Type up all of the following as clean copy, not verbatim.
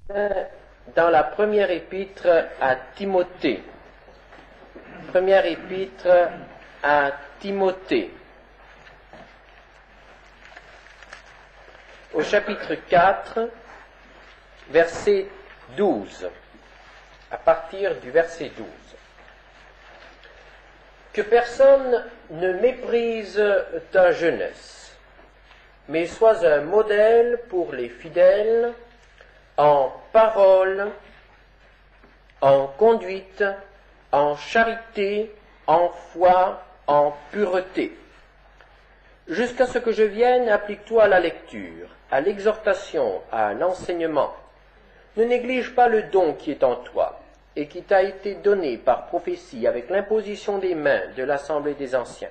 Dans la première épître à Timothée. Première épître à Timothée. Au chapitre 4, verset 12. À partir du verset 12. Que personne ne méprise ta jeunesse, mais sois un modèle pour les fidèles en parole, en conduite, en charité, en foi, en pureté. Jusqu'à ce que je vienne, applique-toi à la lecture, à l'exhortation, à l'enseignement. Ne néglige pas le don qui est en toi et qui t'a été donné par prophétie avec l'imposition des mains de l'assemblée des anciens.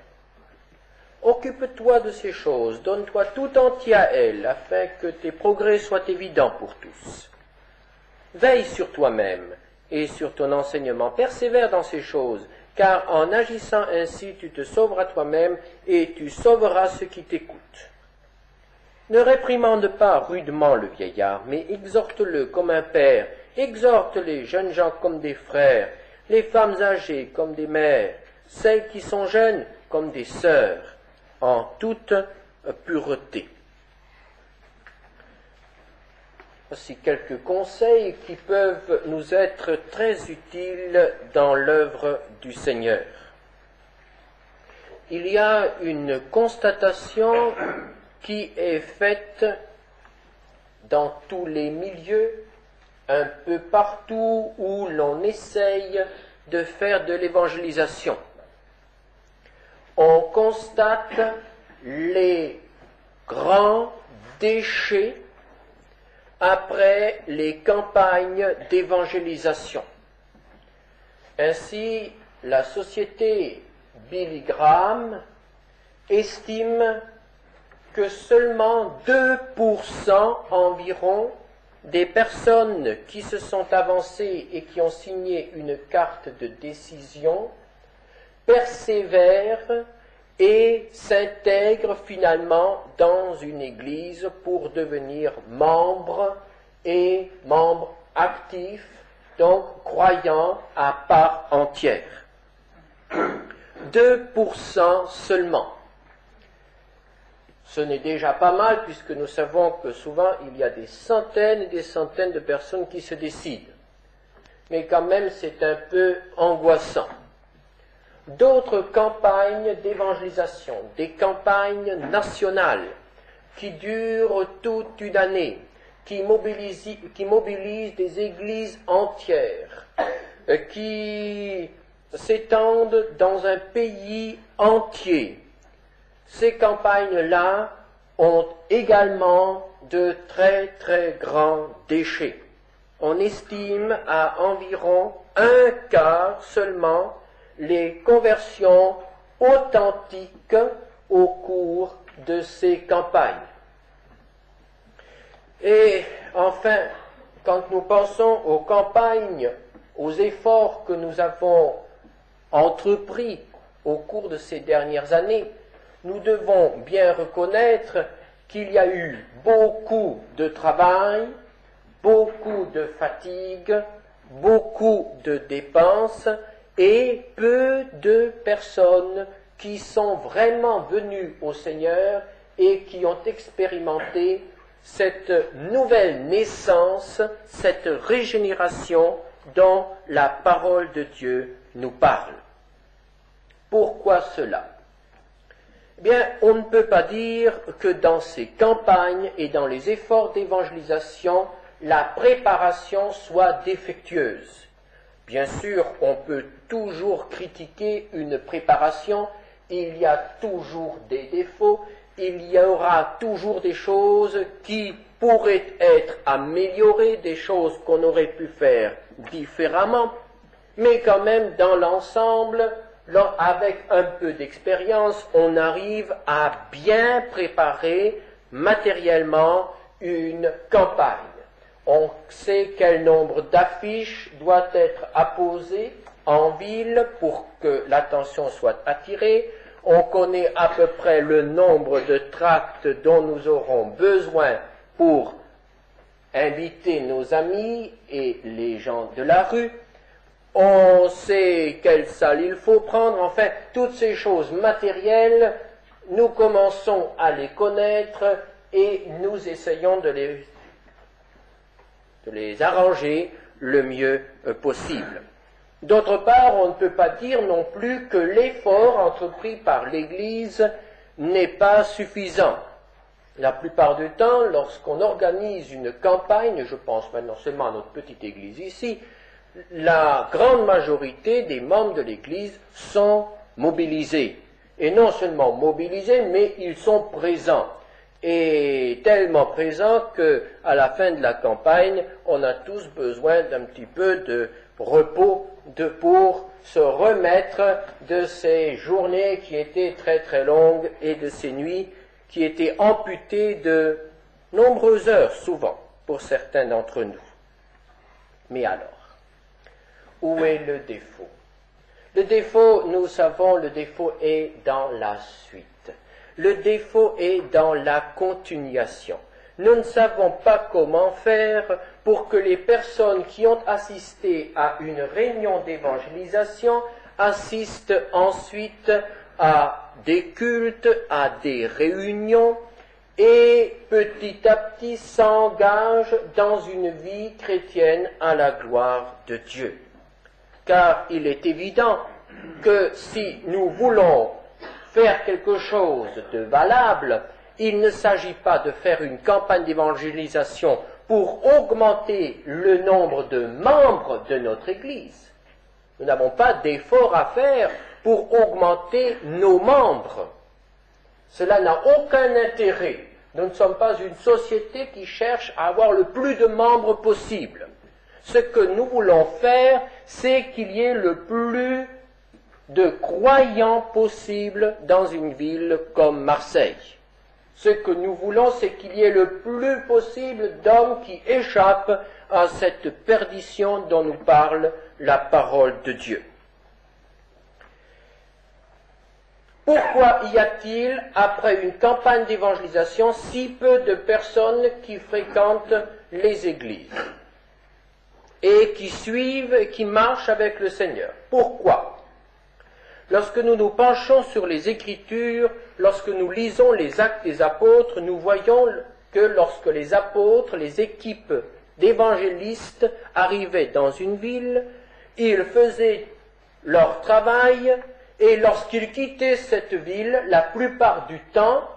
Occupe-toi de ces choses, donne-toi tout entier à elles, afin que tes progrès soient évidents pour tous. Veille sur toi-même et sur ton enseignement, persévère dans ces choses, car en agissant ainsi tu te sauveras toi-même et tu sauveras ceux qui t'écoutent. Ne réprimande pas rudement le vieillard, mais exhorte-le comme un père, exhorte les jeunes gens comme des frères, les femmes âgées comme des mères, celles qui sont jeunes comme des sœurs, en toute pureté. Voici quelques conseils qui peuvent nous être très utiles dans l'œuvre du Seigneur. Il y a une constatation qui est faite dans tous les milieux, un peu partout où l'on essaye de faire de l'évangélisation. On constate les grands déchets après les campagnes d'évangélisation. Ainsi, la société Billy Graham estime que seulement 2% environ des personnes qui se sont avancées et qui ont signé une carte de décision persévèrent et s'intègrent finalement dans une église pour devenir membres et membres actifs, donc croyants à part entière. 2% seulement. Ce n'est déjà pas mal puisque nous savons que souvent il y a des centaines et des centaines de personnes qui se décident. Mais quand même c'est un peu angoissant. D'autres campagnes d'évangélisation, des campagnes nationales qui durent toute une année, qui mobilisent des églises entières, qui s'étendent dans un pays entier. Ces campagnes-là ont également de très très grands déchets. On estime à environ 1/4 seulement les conversions authentiques au cours de ces campagnes. Et enfin, quand nous pensons aux campagnes, aux efforts que nous avons entrepris au cours de ces dernières années, nous devons bien reconnaître qu'il y a eu beaucoup de travail, beaucoup de fatigue, beaucoup de dépenses et peu de personnes qui sont vraiment venues au Seigneur et qui ont expérimenté cette nouvelle naissance, cette régénération dont la parole de Dieu nous parle. Pourquoi cela ? Eh bien, on ne peut pas dire que dans ces campagnes et dans les efforts d'évangélisation, la préparation soit défectueuse. Bien sûr, on peut toujours critiquer une préparation, il y a toujours des défauts, il y aura toujours des choses qui pourraient être améliorées, des choses qu'on aurait pu faire différemment, mais quand même, dans l'ensemble, avec un peu d'expérience, on arrive à bien préparer matériellement une campagne. On sait quel nombre d'affiches doit être apposé en ville pour que l'attention soit attirée. On connaît à peu près le nombre de tracts dont nous aurons besoin pour inviter nos amis et les gens de la rue, on sait quelle salle il faut prendre, enfin, toutes ces choses matérielles, nous commençons à les connaître et nous essayons de les arranger le mieux possible. D'autre part, on ne peut pas dire non plus que l'effort entrepris par l'Église n'est pas suffisant. La plupart du temps, lorsqu'on organise une campagne, je pense maintenant seulement à notre petite Église ici, la grande majorité des membres de l'Église sont mobilisés. Et non seulement mobilisés, mais ils sont présents. Et tellement présents qu'à la fin de la campagne, on a tous besoin d'un petit peu de repos pour se remettre de ces journées qui étaient très très longues et de ces nuits qui étaient amputées de nombreuses heures, souvent, pour certains d'entre nous. Mais alors, où est le défaut? Le défaut, nous savons, le défaut est dans la suite. Le défaut est dans la continuation. Nous ne savons pas comment faire pour que les personnes qui ont assisté à une réunion d'évangélisation assistent ensuite à des cultes, à des réunions et petit à petit s'engagent dans une vie chrétienne à la gloire de Dieu. Car il est évident que si nous voulons faire quelque chose de valable, il ne s'agit pas de faire une campagne d'évangélisation pour augmenter le nombre de membres de notre Église. Nous n'avons pas d'effort à faire pour augmenter nos membres. Cela n'a aucun intérêt. Nous ne sommes pas une société qui cherche à avoir le plus de membres possible. Ce que nous voulons faire, c'est qu'il y ait le plus de croyants possible dans une ville comme Marseille. Ce que nous voulons, c'est qu'il y ait le plus possible d'hommes qui échappent à cette perdition dont nous parle la parole de Dieu. Pourquoi y a-t-il, après une campagne d'évangélisation, si peu de personnes qui fréquentent les églises et qui suivent et qui marchent avec le Seigneur? Pourquoi? Lorsque nous nous penchons sur les Écritures, lorsque nous lisons les Actes des Apôtres, nous voyons que lorsque les apôtres, les équipes d'évangélistes arrivaient dans une ville, ils faisaient leur travail, et lorsqu'ils quittaient cette ville, la plupart du temps,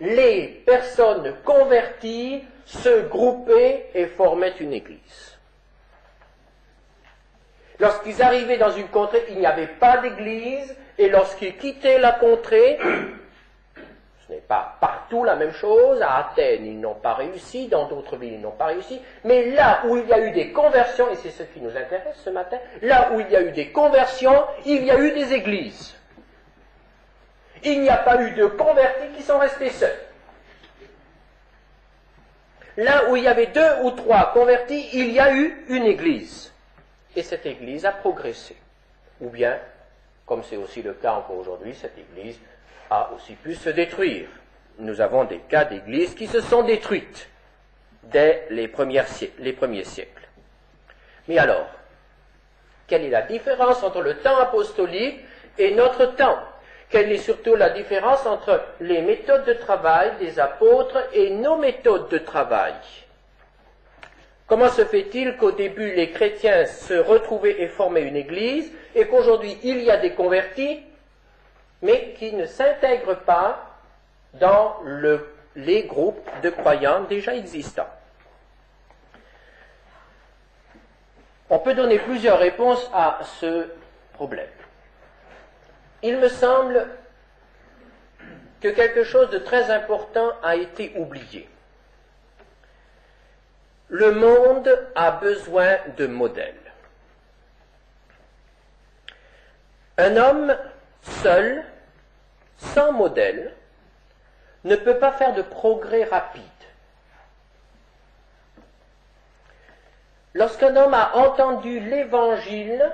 les personnes converties se groupaient et formaient une église. Lorsqu'ils arrivaient dans une contrée, il n'y avait pas d'église, et lorsqu'ils quittaient la contrée, ce n'est pas partout la même chose, à Athènes ils n'ont pas réussi, dans d'autres villes ils n'ont pas réussi, mais là où il y a eu des conversions, et c'est ce qui nous intéresse ce matin, là où il y a eu des conversions, il y a eu des églises. Il n'y a pas eu de convertis qui sont restés seuls. Là où il y avait 2 ou 3 convertis, il y a eu une église. Et cette église a progressé. Ou bien, comme c'est aussi le cas encore aujourd'hui, cette église a aussi pu se détruire. Nous avons des cas d'églises qui se sont détruites dès les premiers siècles. Mais alors, quelle est la différence entre le temps apostolique et notre temps? Quelle est surtout la différence entre les méthodes de travail des apôtres et nos méthodes de travail? Comment se fait-il qu'au début les chrétiens se retrouvaient et formaient une église, et qu'aujourd'hui il y a des convertis, mais qui ne s'intègrent pas dans les groupes de croyants déjà existants? On peut donner plusieurs réponses à ce problème. Il me semble que quelque chose de très important a été oublié. Le monde a besoin de modèles. Un homme seul, sans modèle, ne peut pas faire de progrès rapide. Lorsqu'un homme a entendu l'Évangile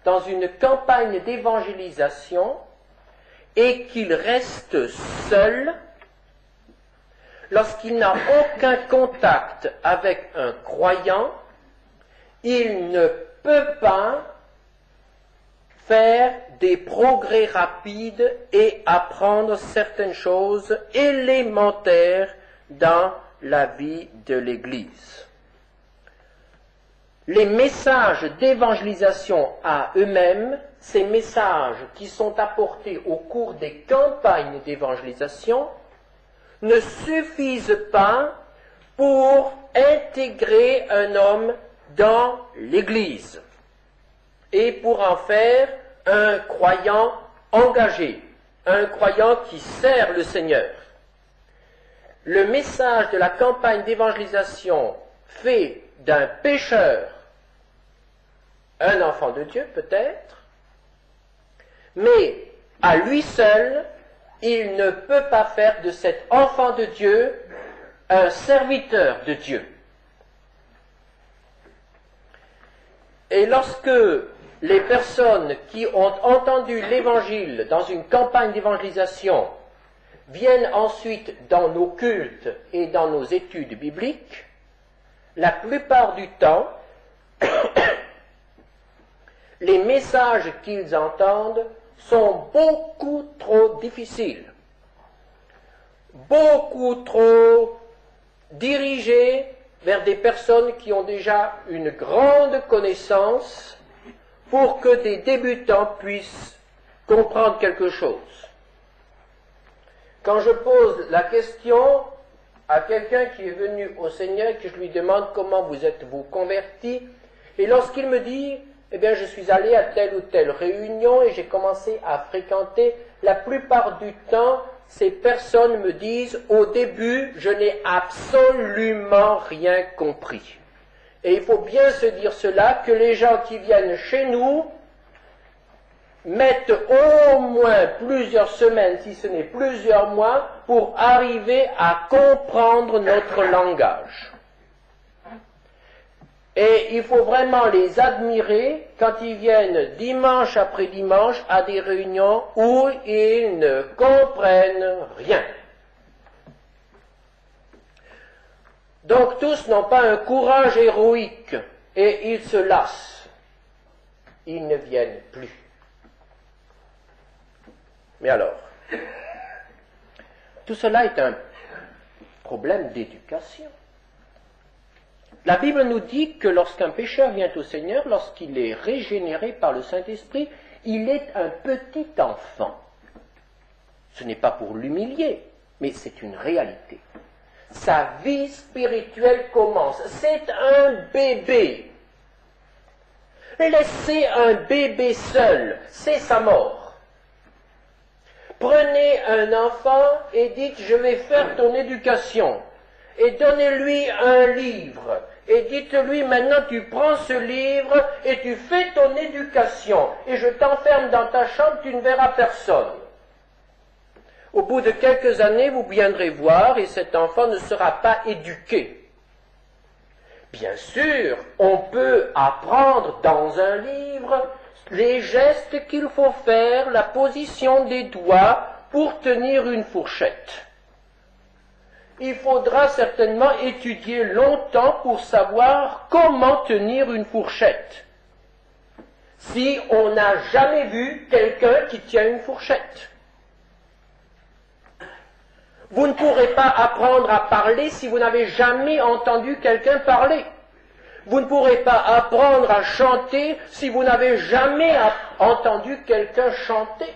dans une campagne d'évangélisation et qu'il reste seul, lorsqu'il n'a aucun contact avec un croyant, il ne peut pas faire des progrès rapides et apprendre certaines choses élémentaires dans la vie de l'Église. Les messages d'évangélisation à eux-mêmes, ces messages qui sont apportés au cours des campagnes d'évangélisation, ne suffisent pas pour intégrer un homme dans l'Église et pour en faire un croyant engagé, un croyant qui sert le Seigneur. Le message de la campagne d'évangélisation fait d'un pécheur un enfant de Dieu peut-être, mais à lui seul, il ne peut pas faire de cet enfant de Dieu un serviteur de Dieu. Et lorsque les personnes qui ont entendu l'Évangile dans une campagne d'évangélisation viennent ensuite dans nos cultes et dans nos études bibliques, la plupart du temps, les messages qu'ils entendent sont beaucoup trop difficiles, beaucoup trop dirigés vers des personnes qui ont déjà une grande connaissance pour que des débutants puissent comprendre quelque chose. Quand je pose la question à quelqu'un qui est venu au Seigneur, que je lui demande comment vous êtes-vous converti, et lorsqu'il me dit, eh bien je suis allé à telle ou telle réunion et j'ai commencé à fréquenter, la plupart du temps, ces personnes me disent, au début, je n'ai absolument rien compris. Et il faut bien se dire cela, que les gens qui viennent chez nous mettent au moins plusieurs semaines, si ce n'est plusieurs mois, pour arriver à comprendre notre langage. Et il faut vraiment les admirer quand ils viennent dimanche après dimanche à des réunions où ils ne comprennent rien. Donc tous n'ont pas un courage héroïque et ils se lassent. Ils ne viennent plus. Mais alors, tout cela est un problème d'éducation. La Bible nous dit que lorsqu'un pécheur vient au Seigneur, lorsqu'il est régénéré par le Saint-Esprit, il est un petit enfant. Ce n'est pas pour l'humilier, mais c'est une réalité. Sa vie spirituelle commence. C'est un bébé. Laissez un bébé seul, c'est sa mort. Prenez un enfant et dites, je vais faire ton éducation. Et donnez-lui un livre. Et dites-lui, maintenant tu prends ce livre et tu fais ton éducation. Et je t'enferme dans ta chambre, tu ne verras personne. Au bout de quelques années, vous viendrez voir et cet enfant ne sera pas éduqué. Bien sûr, on peut apprendre dans un livre les gestes qu'il faut faire, la position des doigts pour tenir une fourchette. Il faudra certainement étudier longtemps pour savoir comment tenir une fourchette. Si on n'a jamais vu quelqu'un qui tient une fourchette. Vous ne pourrez pas apprendre à parler si vous n'avez jamais entendu quelqu'un parler. Vous ne pourrez pas apprendre à chanter si vous n'avez jamais entendu quelqu'un chanter.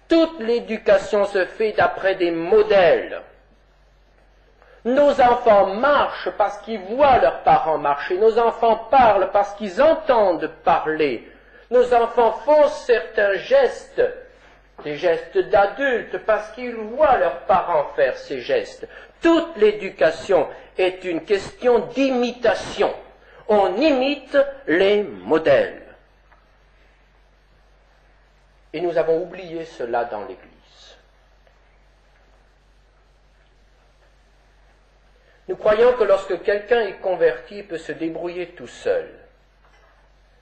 Toute l'éducation se fait d'après des modèles. Nos enfants marchent parce qu'ils voient leurs parents marcher. Nos enfants parlent parce qu'ils entendent parler. Nos enfants font certains gestes, des gestes d'adultes, parce qu'ils voient leurs parents faire ces gestes. Toute l'éducation est une question d'imitation. On imite les modèles. Et nous avons oublié cela dans l'Église. Nous croyons que lorsque quelqu'un est converti, il peut se débrouiller tout seul.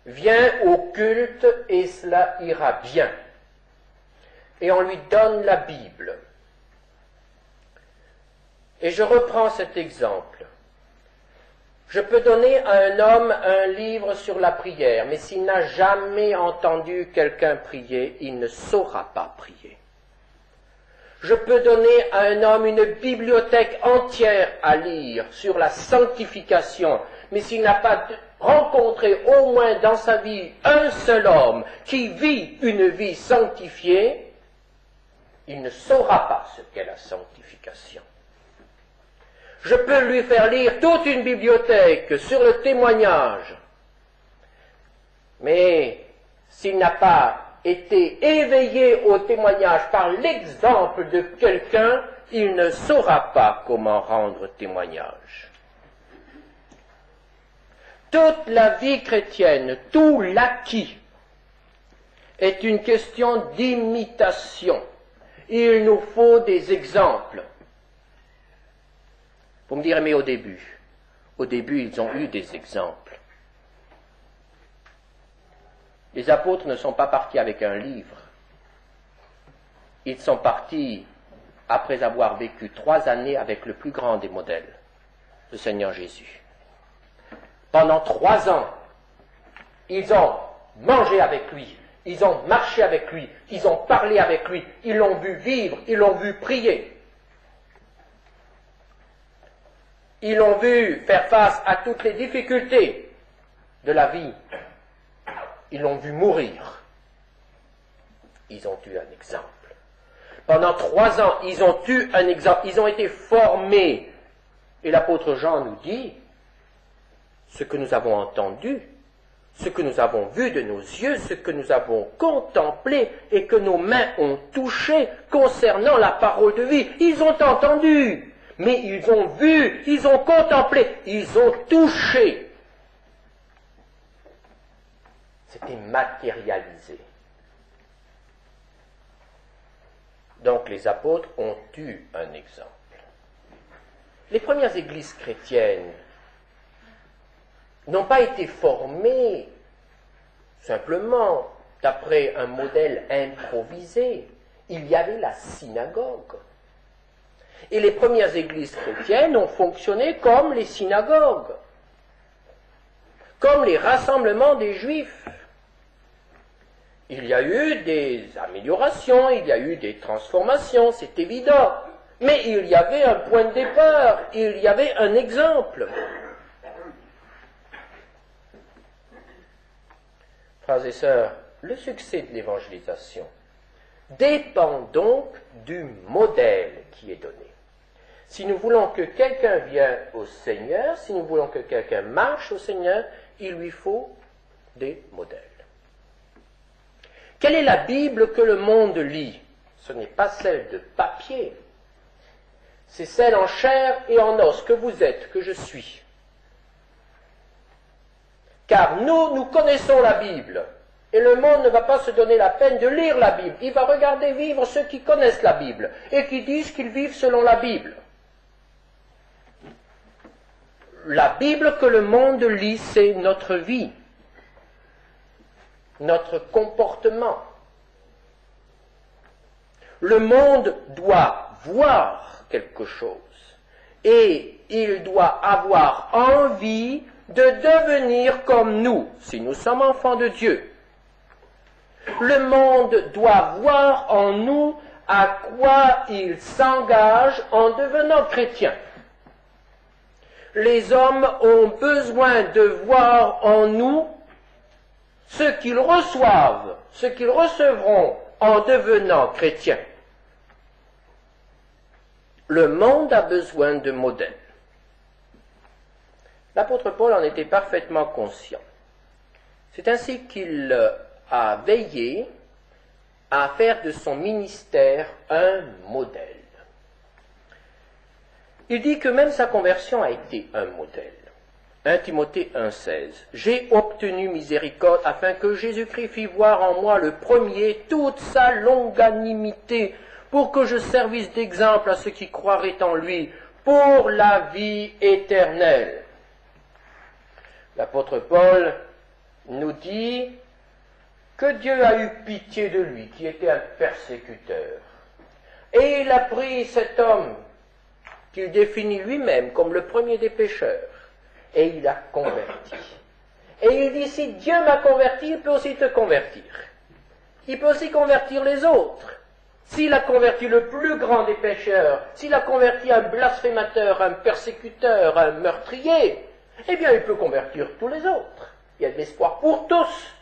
Viens au culte et cela ira bien. Et on lui donne la Bible. Et je reprends cet exemple. Je peux donner à un homme un livre sur la prière, mais s'il n'a jamais entendu quelqu'un prier, il ne saura pas prier. Je peux donner à un homme une bibliothèque entière à lire sur la sanctification, mais s'il n'a pas rencontré au moins dans sa vie un seul homme qui vit une vie sanctifiée, il ne saura pas ce qu'est la sanctification. Je peux lui faire lire toute une bibliothèque sur le témoignage, mais s'il n'a pas été éveillé au témoignage par l'exemple de quelqu'un, il ne saura pas comment rendre témoignage. Toute la vie chrétienne, tout l'acquis, est une question d'imitation. Il nous faut des exemples. Vous me direz, mais au début, ils ont eu des exemples. Les apôtres ne sont pas partis avec un livre. Ils sont partis après avoir vécu 3 années avec le plus grand des modèles, le Seigneur Jésus. Pendant 3 ans, ils ont mangé avec lui, ils ont marché avec lui, ils ont parlé avec lui, ils l'ont vu vivre, ils l'ont vu prier. Ils l'ont vu faire face à toutes les difficultés de la vie. Ils l'ont vu mourir. Ils ont eu un exemple. Pendant 3 ans, ils ont eu un exemple. Ils ont été formés. Et l'apôtre Jean nous dit, ce que nous avons entendu, ce que nous avons vu de nos yeux, ce que nous avons contemplé et que nos mains ont touché concernant la parole de vie. Ils ont entendu. Mais ils ont vu, ils ont contemplé, ils ont touché. C'était matérialisé. Donc les apôtres ont eu un exemple. Les premières églises chrétiennes n'ont pas été formées simplement d'après un modèle improvisé. Il y avait la synagogue. Et les premières églises chrétiennes ont fonctionné comme les synagogues, comme les rassemblements des Juifs. Il y a eu des améliorations, il y a eu des transformations, c'est évident. Mais il y avait un point de départ, il y avait un exemple. Frères et sœurs, le succès de l'évangélisation dépend donc du modèle qui est donné. Si nous voulons que quelqu'un vienne au Seigneur, si nous voulons que quelqu'un marche au Seigneur, il lui faut des modèles. Quelle est la Bible que le monde lit? Ce n'est pas celle de papier, c'est celle en chair et en os que vous êtes, que je suis. Car nous connaissons la Bible. Et le monde ne va pas se donner la peine de lire la Bible. Il va regarder vivre ceux qui connaissent la Bible et qui disent qu'ils vivent selon la Bible. La Bible que le monde lit, c'est notre vie, notre comportement. Le monde doit voir quelque chose et il doit avoir envie de devenir comme nous, si nous sommes enfants de Dieu. Le monde doit voir en nous à quoi il s'engage en devenant chrétien. Les hommes ont besoin de voir en nous ce qu'ils reçoivent, ce qu'ils recevront en devenant chrétiens. Le monde a besoin de modèles. L'apôtre Paul en était parfaitement conscient. C'est ainsi qu'il a veillé à faire de son ministère un modèle. Il dit que même sa conversion a été un modèle. 1 Timothée 1,16. J'ai obtenu miséricorde afin que Jésus-Christ fît voir en moi le premier toute sa longanimité, pour que je servisse d'exemple à ceux qui croiraient en lui, pour la vie éternelle. L'apôtre Paul nous dit que Dieu a eu pitié de lui, qui était un persécuteur. Et il a pris cet homme qu'il définit lui-même comme le premier des pécheurs, et il a converti. Et il dit, si Dieu m'a converti, il peut aussi te convertir. Il peut aussi convertir les autres. S'il a converti le plus grand des pécheurs, s'il a converti un blasphémateur, un persécuteur, un meurtrier, eh bien il peut convertir tous les autres. Il y a de l'espoir pour tous.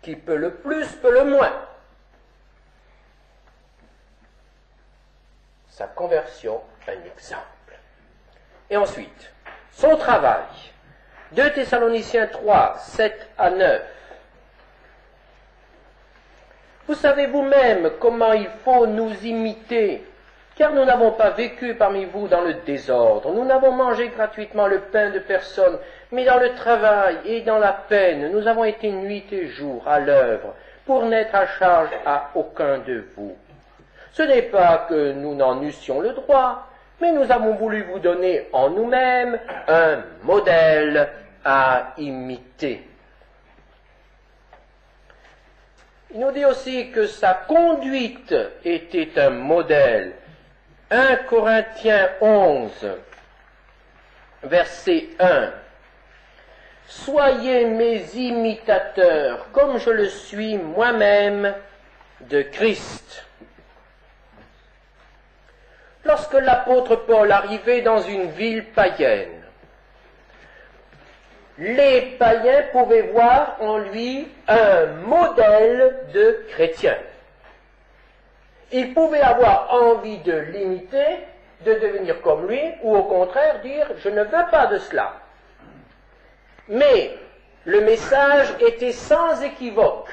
Qui peut le plus, peut le moins. Sa conversion, un exemple. Et ensuite, son travail. 2 Thessaloniciens 3, 7 à 9. Vous savez vous-même comment il faut nous imiter, car nous n'avons pas vécu parmi vous dans le désordre. Nous n'avons mangé gratuitement le pain de personne, mais dans le travail et dans la peine, nous avons été nuit et jour à l'œuvre, pour n'être à charge à aucun de vous. Ce n'est pas que nous n'en eussions le droit, mais nous avons voulu vous donner en nous-mêmes un modèle à imiter. Il nous dit aussi que sa conduite était un modèle. 1 Corinthiens 11, verset 1. Soyez mes imitateurs, comme je le suis moi-même de Christ. Lorsque l'apôtre Paul arrivait dans une ville païenne, les païens pouvaient voir en lui un modèle de chrétien. Ils pouvaient avoir envie de l'imiter, de devenir comme lui, ou au contraire dire « je ne veux pas de cela ». Mais le message était sans équivoque.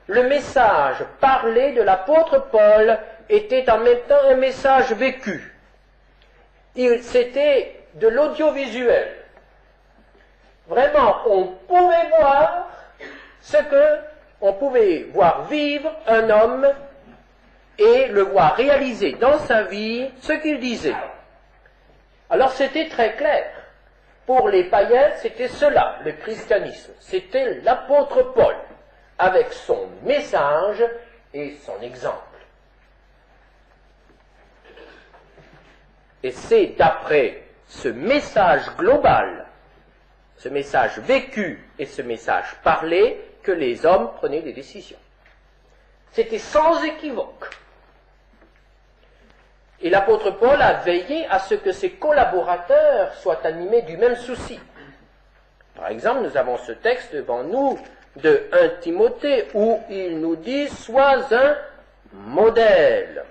Le message parlé de l'apôtre Paul était en même temps un message vécu. C'était de l'audiovisuel. Vraiment, on pouvait voir on pouvait voir vivre un homme et le voir réaliser dans sa vie ce qu'il disait. Alors c'était très clair. Pour les païens, c'était cela, le christianisme. C'était l'apôtre Paul, avec son message et son exemple. Et c'est d'après ce message global, ce message vécu et ce message parlé, que les hommes prenaient des décisions. C'était sans équivoque. Et l'apôtre Paul a veillé à ce que ses collaborateurs soient animés du même souci. Par exemple, nous avons ce texte devant nous de 1 Timothée où il nous dit « Sois un modèle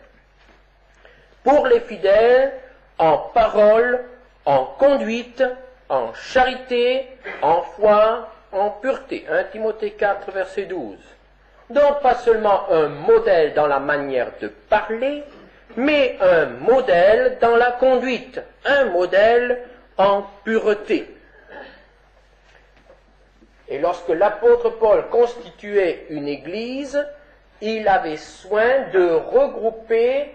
pour les fidèles en parole, en conduite, en charité, en foi, en pureté. » 1 Timothée 4, verset 12. Donc pas seulement un modèle dans la manière de parler, mais un modèle dans la conduite, un modèle en pureté. Et lorsque l'apôtre Paul constituait une église, il avait soin de regrouper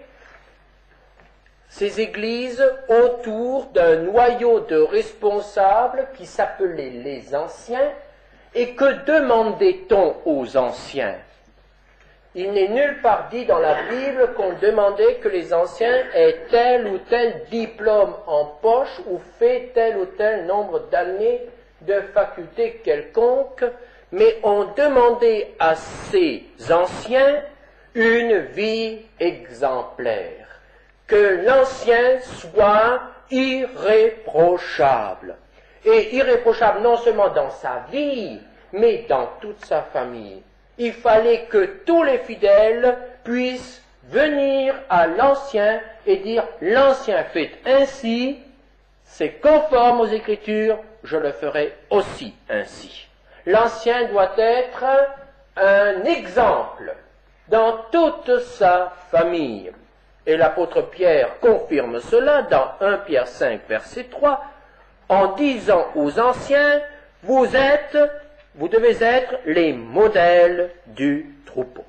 ces églises autour d'un noyau de responsables qui s'appelait les anciens. Et que demandait-on aux anciens? Il n'est nulle part dit dans la Bible qu'on demandait que les anciens aient tel ou tel diplôme en poche ou fait tel ou tel nombre d'années de faculté quelconque, mais on demandait à ces anciens une vie exemplaire, que l'ancien soit irréprochable. Et irréprochable non seulement dans sa vie, mais dans toute sa famille. Il fallait que tous les fidèles puissent venir à l'ancien et dire « l'ancien fait ainsi, c'est conforme aux Écritures, je le ferai aussi ainsi ». L'ancien doit être un exemple dans toute sa famille. Et l'apôtre Pierre confirme cela dans 1 Pierre 5, verset 3, en disant aux anciens, vous devez être les modèles du troupeau.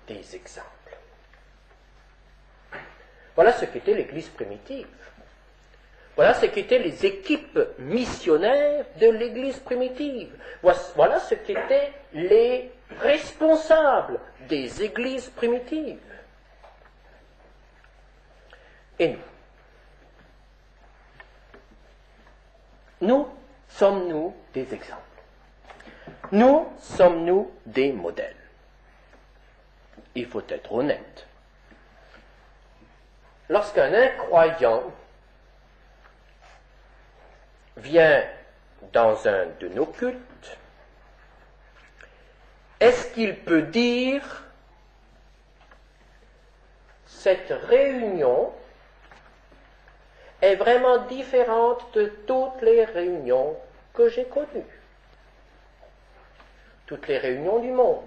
Des exemples. Voilà ce qu'était l'Église primitive. Voilà ce qu'étaient les équipes missionnaires de l'Église primitive. Voilà ce qu'étaient les responsables des églises primitives. et nous. Nous sommes-nous des exemples? Nous sommes-nous des modèles? Il faut être honnête. Lorsqu'un incroyant vient dans un de nos cultes, est-ce qu'il peut dire cette réunion est vraiment différente de toutes les réunions que j'ai connues, toutes les réunions du monde?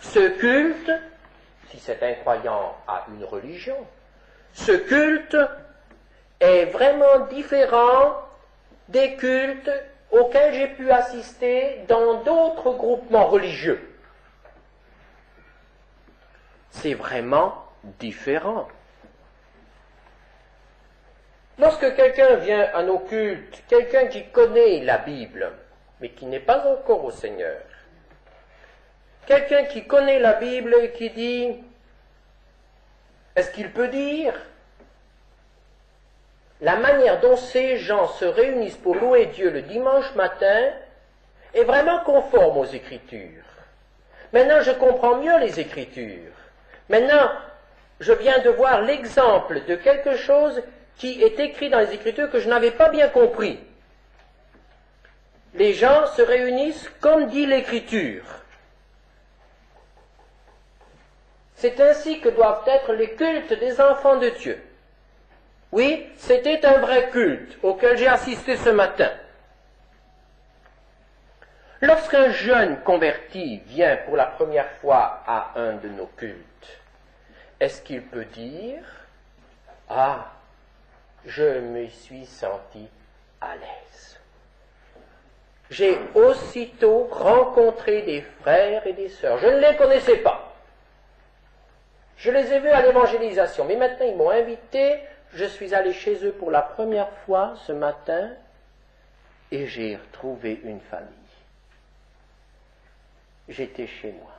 Ce culte, si cet incroyant a une religion, ce culte est vraiment différent des cultes auxquels j'ai pu assister dans d'autres groupements religieux. C'est vraiment différent. Lorsque quelqu'un vient à nos cultes, quelqu'un qui connaît la Bible, mais qui n'est pas encore au Seigneur, quelqu'un qui connaît la Bible et qui dit, est-ce qu'il peut dire la manière dont ces gens se réunissent pour louer Dieu le dimanche matin est vraiment conforme aux Écritures? Maintenant, je comprends mieux les Écritures. Maintenant, je viens de voir l'exemple de quelque chose qui est écrit dans les Écritures que je n'avais pas bien compris. Les gens se réunissent comme dit l'Écriture. C'est ainsi que doivent être les cultes des enfants de Dieu. Oui, c'était un vrai culte auquel j'ai assisté ce matin. Lorsqu'un jeune converti vient pour la première fois à un de nos cultes, est-ce qu'il peut dire « Ah, je me suis senti à l'aise. J'ai aussitôt rencontré des frères et des sœurs. Je ne les connaissais pas. Je les ai vus à l'évangélisation, mais maintenant ils m'ont invité. Je suis allé chez eux pour la première fois ce matin et j'ai retrouvé une famille. J'étais chez moi.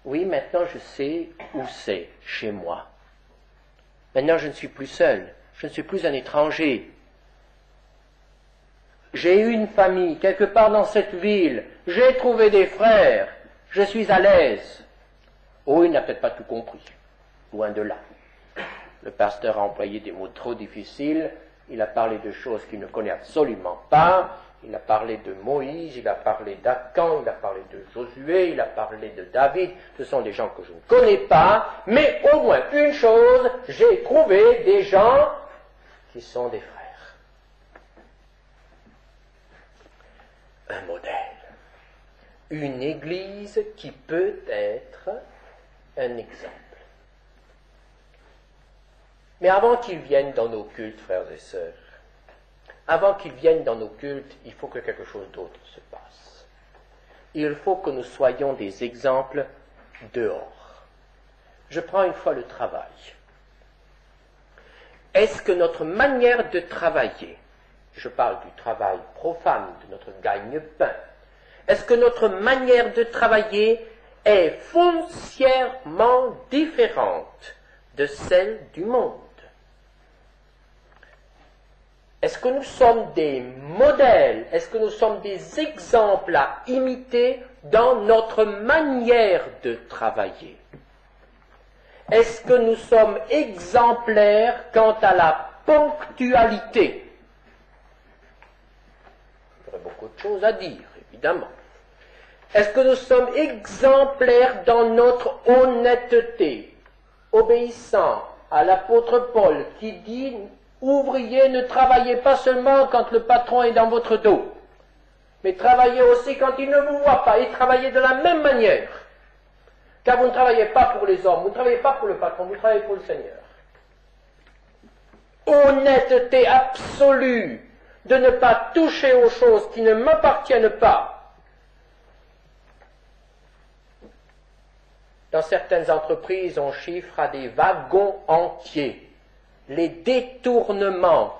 Oui, maintenant je sais où c'est chez moi. Maintenant je ne suis plus seul, je ne suis plus un étranger. J'ai eu une famille quelque part dans cette ville, j'ai trouvé des frères, je suis à l'aise. Oh, il n'a peut-être pas tout compris, loin de là. Le pasteur a employé des mots trop difficiles, il a parlé de choses qu'il ne connaît absolument pas, il a parlé de Moïse, il a parlé d'Acan, il a parlé de Josué, il a parlé de David, ce sont des gens que je ne connais pas, mais au moins une chose, j'ai trouvé des gens qui sont des frères. Un modèle, une église qui peut être un exemple. Mais avant qu'ils viennent dans nos cultes, frères et sœurs, avant qu'ils viennent dans nos cultes, il faut que quelque chose d'autre se passe. Il faut que nous soyons des exemples dehors. Je prends une fois le travail. Est-ce que notre manière de travailler, je parle du travail profane, de notre gagne-pain, est-ce que notre manière de travailler est foncièrement différente de celle du monde? Est-ce que nous sommes des modèles? Est-ce que nous sommes des exemples à imiter dans notre manière de travailler? Est-ce que nous sommes exemplaires quant à la ponctualité? Il y aurait beaucoup de choses à dire, évidemment. Est-ce que nous sommes exemplaires dans notre honnêteté, obéissant à l'apôtre Paul qui dit « Ouvriers, ne travaillez pas seulement quand le patron est dans votre dos, mais travaillez aussi quand il ne vous voit pas, et travaillez de la même manière. Car vous ne travaillez pas pour les hommes, vous ne travaillez pas pour le patron, vous travaillez pour le Seigneur. » Honnêteté absolue de ne pas toucher aux choses qui ne m'appartiennent pas. Dans certaines entreprises, on chiffre à des wagons entiers les détournements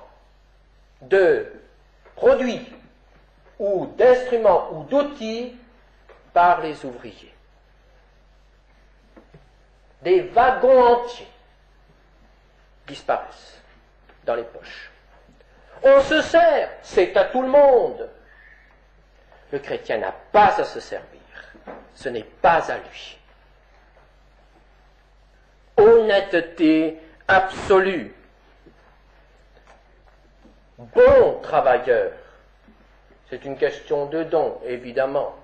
de produits ou d'instruments ou d'outils par les ouvriers. Des wagons entiers. disparaissent dans les poches. On se sert, c'est à tout le monde. Le chrétien n'a pas à se servir, ce n'est pas à lui. Honnêteté absolue. Bon travailleur. C'est une question de don, évidemment.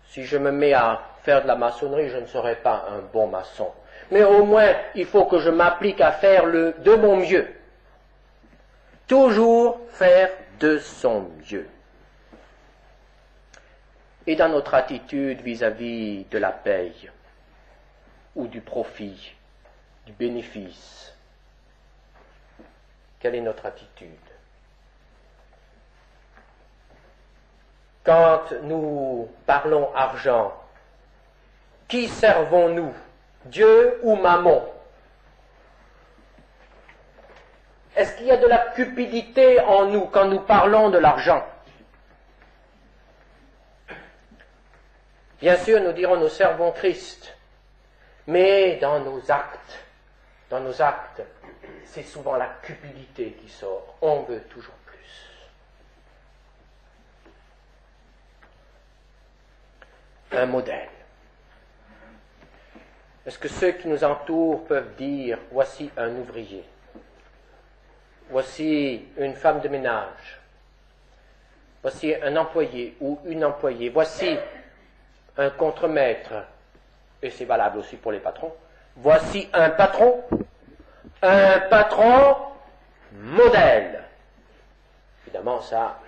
Si je me mets à faire de la maçonnerie, je ne serai pas un bon maçon. Mais au moins, il faut que je m'applique à faire de mon mieux. Toujours faire de son mieux. Et dans notre attitude vis-à-vis de la paye, ou du profit, du bénéfice, quelle est notre attitude? Quand nous parlons argent, qui servons-nous? Dieu ou Mammon? Est-ce qu'il y a de la cupidité en nous quand nous parlons de l'argent? Bien sûr, nous dirons nous servons Christ, mais dans nos actes, c'est souvent la cupidité qui sort. On veut toujours plus. Un modèle. Est-ce que ceux qui nous entourent peuvent dire, voici un ouvrier, voici une femme de ménage, voici un employé ou une employée, voici un contremaître, et c'est valable aussi pour les patrons, voici un patron modèle. Évidemment, ça,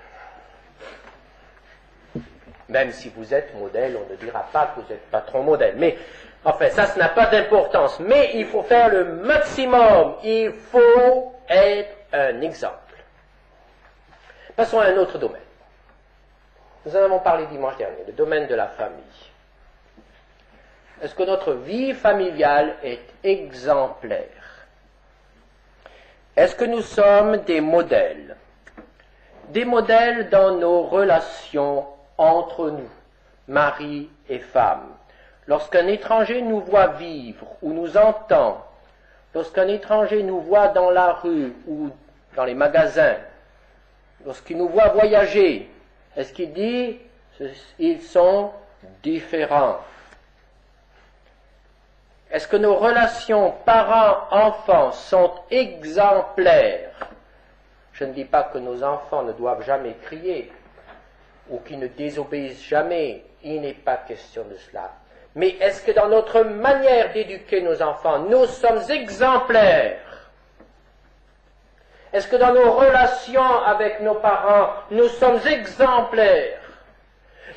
même si vous êtes modèle, on ne dira pas que vous êtes patron modèle. Mais, enfin, ça n'a pas d'importance. Mais il faut faire le maximum. Il faut être un exemple. Passons à un autre domaine. Nous en avons parlé dimanche dernier, le domaine de la famille. Est-ce que notre vie familiale est exemplaire? Est-ce que nous sommes des modèles? Des modèles dans nos relations entre nous, mari et femme. Lorsqu'un étranger nous voit vivre ou nous entend, lorsqu'un étranger nous voit dans la rue ou dans les magasins, lorsqu'il nous voit voyager, est-ce qu'il dit ils sont différents? Est-ce que nos relations parents-enfants sont exemplaires? Je ne dis pas que nos enfants ne doivent jamais crier ou qu'ils ne désobéissent jamais. Il n'est pas question de cela. Mais est-ce que dans notre manière d'éduquer nos enfants, nous sommes exemplaires? Est-ce que dans nos relations avec nos parents, nous sommes exemplaires?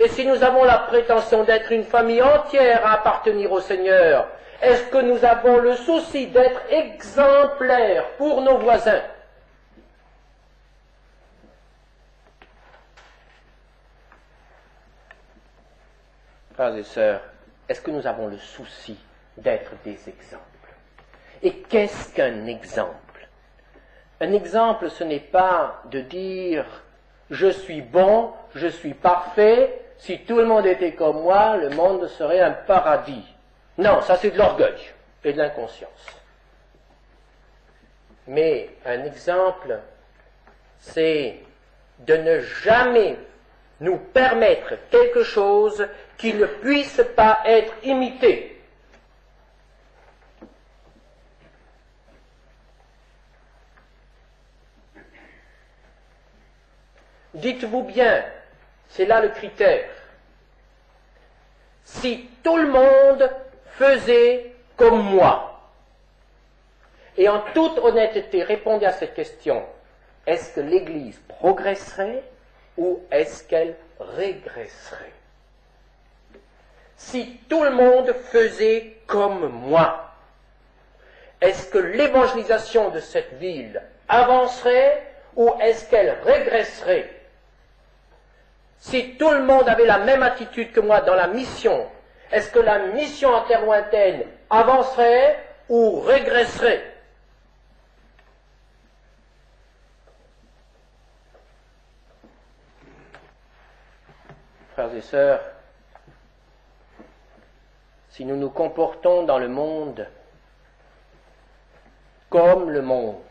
Et si nous avons la prétention d'être une famille entière à appartenir au Seigneur, est-ce que nous avons le souci d'être exemplaires pour nos voisins? Frères et sœurs, est-ce que nous avons le souci d'être des exemples? Et qu'est-ce qu'un exemple? Un exemple, ce n'est pas de dire « je suis bon, je suis parfait, si tout le monde était comme moi, le monde serait un paradis ». Non, ça c'est de l'orgueil et de l'inconscience. Mais un exemple, c'est de ne jamais nous permettre quelque chose qui ne puisse pas être imité. Dites-vous bien, c'est là le critère. Si tout le monde faisait comme moi, et en toute honnêteté répondez à cette question, est-ce que l'Église progresserait ou est-ce qu'elle régresserait? Si tout le monde faisait comme moi, est-ce que l'évangélisation de cette ville avancerait ou est-ce qu'elle régresserait? Si tout le monde avait la même attitude que moi dans la mission, est-ce que la mission en terre lointaine avancerait ou régresserait? Frères et sœurs, si nous nous comportons dans le monde comme le monde.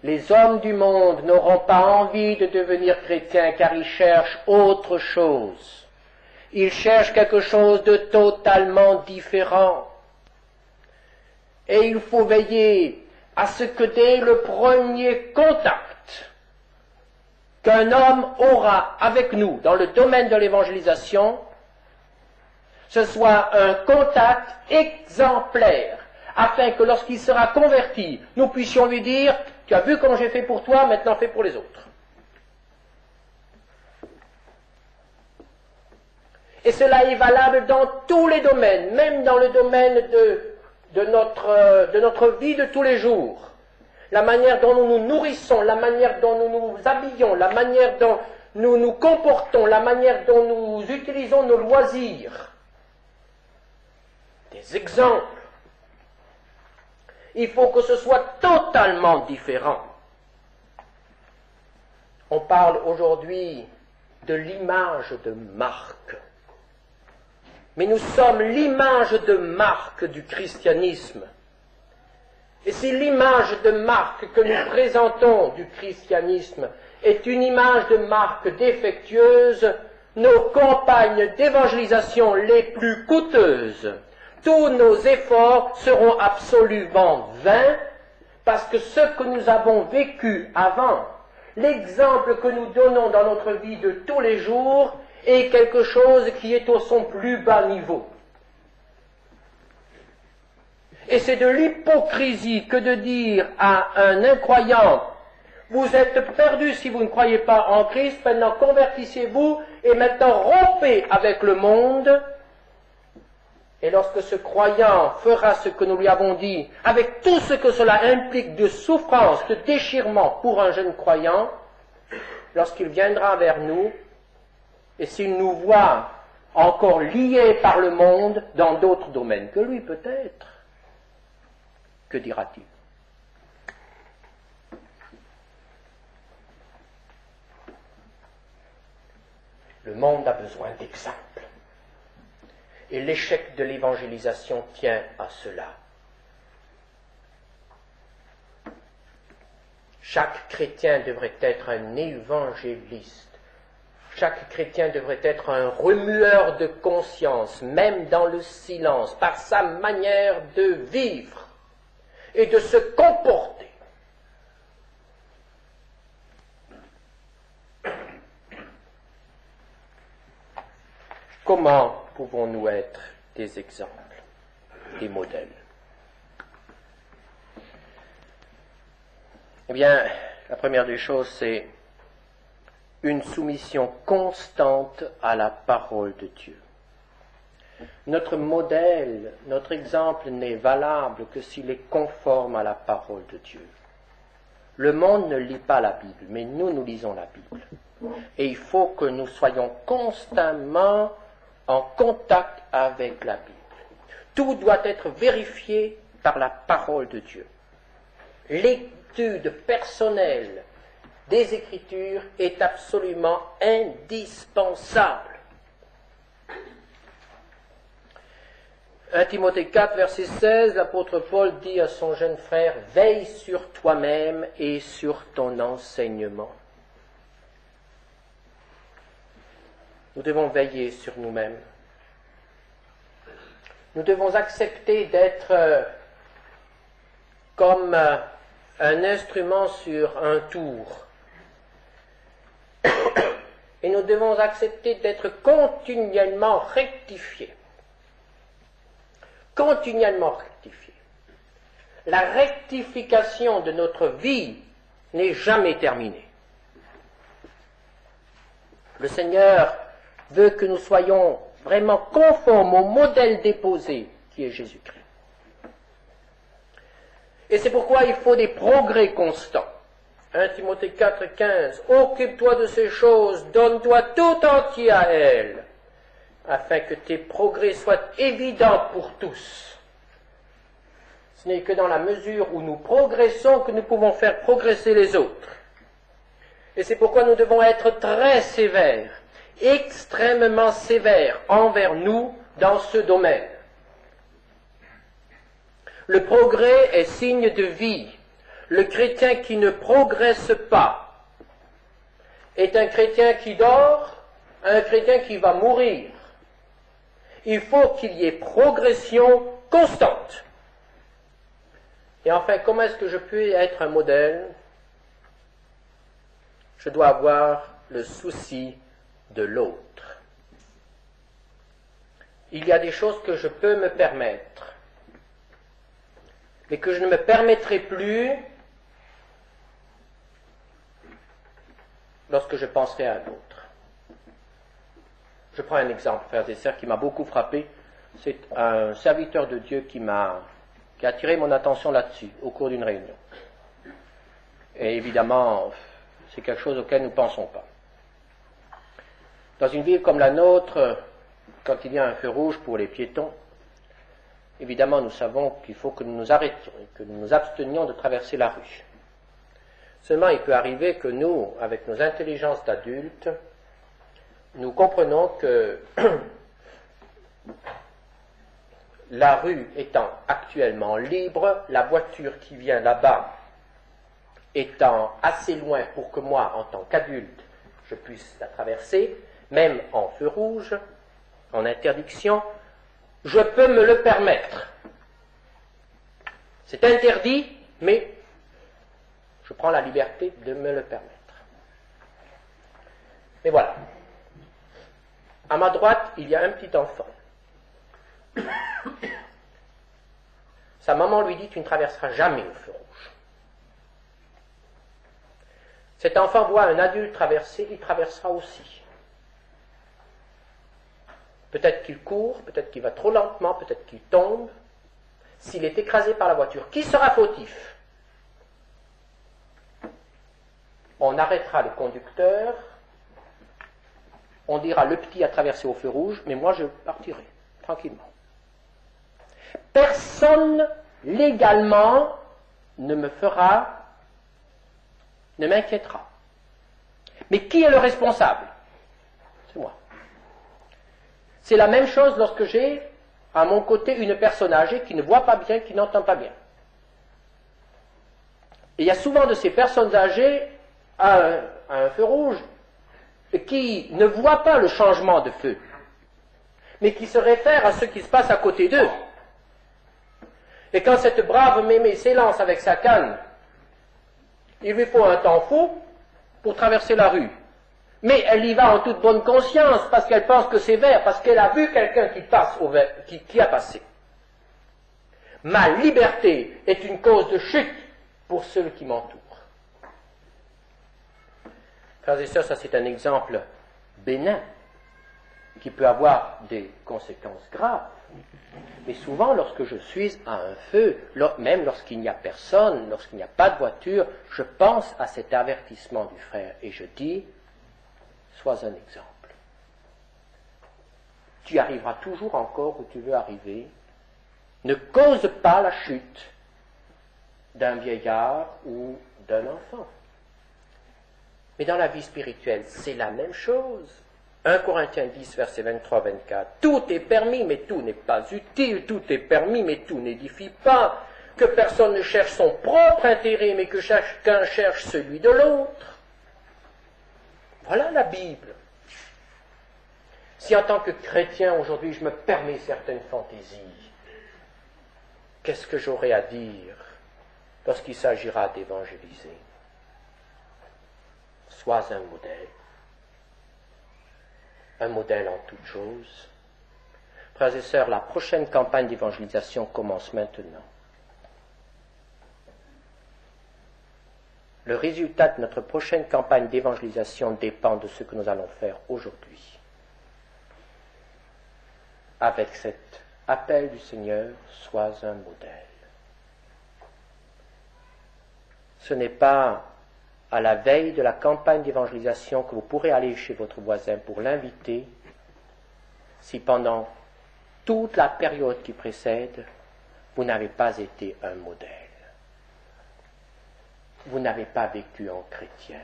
Les hommes du monde n'auront pas envie de devenir chrétiens car ils cherchent autre chose. Ils cherchent quelque chose de totalement différent. Et il faut veiller à ce que dès le premier contact qu'un homme aura avec nous dans le domaine de l'évangélisation, ce soit un contact exemplaire, afin que lorsqu'il sera converti, nous puissions lui dire « Tu as vu comment j'ai fait pour toi, maintenant fais pour les autres. » Et cela est valable dans tous les domaines, même dans le domaine de notre vie de tous les jours. La manière dont nous nous nourrissons, la manière dont nous nous habillons, la manière dont nous nous comportons, la manière dont nous utilisons nos loisirs. Des exemples. Il faut que ce soit totalement différent. On parle aujourd'hui de l'image de marque. Mais nous sommes l'image de marque du christianisme. Et si l'image de marque que nous présentons du christianisme est une image de marque défectueuse, nos campagnes d'évangélisation les plus coûteuses, tous nos efforts seront absolument vains, parce que ce que nous avons vécu avant, l'exemple que nous donnons dans notre vie de tous les jours, est quelque chose qui est au son plus bas niveau. Et c'est de l'hypocrisie que de dire à un incroyant, vous êtes perdu si vous ne croyez pas en Christ, maintenant convertissez-vous et maintenant rompez avec le monde. Et lorsque ce croyant fera ce que nous lui avons dit, avec tout ce que cela implique de souffrance, de déchirement pour un jeune croyant, lorsqu'il viendra vers nous, et s'il nous voit encore liés par le monde dans d'autres domaines que lui peut-être, que dira-t-il? Le monde a besoin d'exemples. Et l'échec de l'évangélisation tient à cela. Chaque chrétien devrait être un évangéliste. Chaque chrétien devrait être un remueur de conscience, même dans le silence, par sa manière de vivre et de se comporter. Comment pouvons-nous être des exemples, des modèles? Eh bien, la première des choses, c'est une soumission constante à la parole de Dieu. Notre modèle, notre exemple n'est valable que s'il est conforme à la parole de Dieu. Le monde ne lit pas la Bible, mais nous lisons la Bible. Et il faut que nous soyons constamment en contact avec la Bible. Tout doit être vérifié par la parole de Dieu. L'étude personnelle des Écritures est absolument indispensable. 1 Timothée 4, verset 16, l'apôtre Paul dit à son jeune frère, « Veille sur toi-même et sur ton enseignement. » Nous devons veiller sur nous-mêmes. Nous devons accepter d'être comme un instrument sur un tour. Et nous devons accepter d'être continuellement rectifiés. Continuellement rectifiés. La rectification de notre vie n'est jamais terminée. Le Seigneur veut que nous soyons vraiment conformes au modèle déposé qui est Jésus-Christ. Et c'est pourquoi il faut des progrès constants. 1 Timothée 4, 15. Occupe-toi de ces choses, donne-toi tout entier à elles, afin que tes progrès soient évidents pour tous. Ce n'est que dans la mesure où nous progressons que nous pouvons faire progresser les autres. Et c'est pourquoi nous devons être très sévères, extrêmement sévères envers nous dans ce domaine. Le progrès est signe de vie. Le chrétien qui ne progresse pas est un chrétien qui dort, un chrétien qui va mourir. Il faut qu'il y ait progression constante. Et enfin, comment est-ce que je peux être un modèle? Je dois avoir le souci de l'autre. Il y a des choses que je peux me permettre, mais que je ne me permettrai plus lorsque je penserai à l'autre. Je prends un exemple, frères et sœurs, qui m'a beaucoup frappé. C'est un serviteur de Dieu qui a attiré mon attention là-dessus, au cours d'une réunion. Et évidemment, c'est quelque chose auquel nous ne pensons pas. Dans une ville comme la nôtre, quand il y a un feu rouge pour les piétons, évidemment, nous savons qu'il faut que nous nous arrêtions et que nous nous abstenions de traverser la rue. Seulement, il peut arriver que nous, avec nos intelligences d'adultes, nous comprenons que la rue étant actuellement libre, la voiture qui vient là-bas étant assez loin pour que moi, en tant qu'adulte, je puisse la traverser, même en feu rouge, en interdiction, je peux me le permettre. C'est interdit, mais je prends la liberté de me le permettre. Mais voilà. À ma droite, il y a un petit enfant. Sa maman lui dit, tu ne traverseras jamais au feu rouge. Cet enfant voit un adulte traverser, il traversera aussi. Peut-être qu'il court, peut-être qu'il va trop lentement, peut-être qu'il tombe. S'il est écrasé par la voiture, qui sera fautif? On arrêtera le conducteur, on dira le petit a traversé au feu rouge, mais moi je partirai, tranquillement. Personne légalement ne m'inquiétera. Mais qui est le responsable? C'est moi. C'est la même chose lorsque j'ai à mon côté une personne âgée qui ne voit pas bien, qui n'entend pas bien. Et il y a souvent de ces personnes âgées à un feu rouge qui ne voient pas le changement de feu, mais qui se réfèrent à ce qui se passe à côté d'eux. Et quand cette brave mémé s'élance avec sa canne, il lui faut un temps fou pour traverser la rue. Mais elle y va en toute bonne conscience parce qu'elle pense que c'est vert, parce qu'elle a vu quelqu'un qui passe au vert, qui a passé. Ma liberté est une cause de chute pour ceux qui m'entourent. Frères et sœurs, ça c'est un exemple bénin qui peut avoir des conséquences graves. Mais souvent, lorsque je suis à un feu, même lorsqu'il n'y a personne, lorsqu'il n'y a pas de voiture, je pense à cet avertissement du frère et je dis, sois un exemple. Tu arriveras toujours encore où tu veux arriver. Ne cause pas la chute d'un vieillard ou d'un enfant. Mais dans la vie spirituelle, c'est la même chose. 1 Corinthiens 10, verset 23-24. Tout est permis, mais tout n'est pas utile. Tout est permis, mais tout n'édifie pas. Que personne ne cherche son propre intérêt, mais que chacun cherche celui de l'autre. Voilà la Bible. Si en tant que chrétien, aujourd'hui, je me permets certaines fantaisies, qu'est-ce que j'aurai à dire lorsqu'il s'agira d'évangéliser? Sois un modèle en toutes choses. Frères et sœurs, la prochaine campagne d'évangélisation commence maintenant. Le résultat de notre prochaine campagne d'évangélisation dépend de ce que nous allons faire aujourd'hui. Avec cet appel du Seigneur, sois un modèle. Ce n'est pas à la veille de la campagne d'évangélisation que vous pourrez aller chez votre voisin pour l'inviter si pendant toute la période qui précède, vous n'avez pas été un modèle. Vous n'avez pas vécu en chrétien.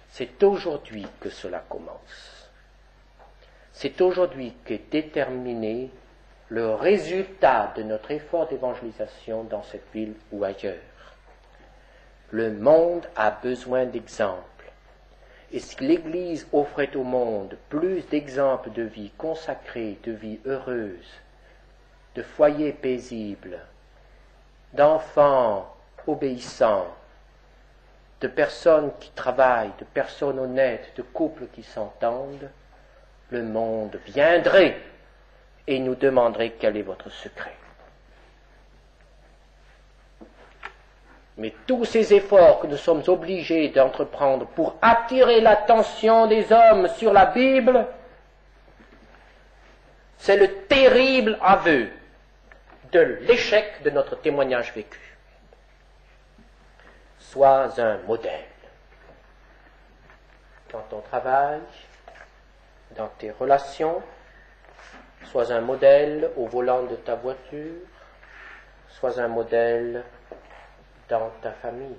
C'est aujourd'hui que cela commence. C'est aujourd'hui qu'est déterminée le résultat de notre effort d'évangélisation dans cette ville ou ailleurs. Le monde a besoin d'exemples. Et si l'Église offrait au monde plus d'exemples de vie consacrée, de vie heureuse, de foyers paisibles, d'enfants obéissants, de personnes qui travaillent, de personnes honnêtes, de couples qui s'entendent, le monde viendrait et nous demanderait quel est votre secret. Mais tous ces efforts que nous sommes obligés d'entreprendre pour attirer l'attention des hommes sur la Bible, c'est le terrible aveu de l'échec de notre témoignage vécu. Sois un modèle dans ton travail, dans tes relations, sois un modèle au volant de ta voiture, sois un modèle dans ta famille.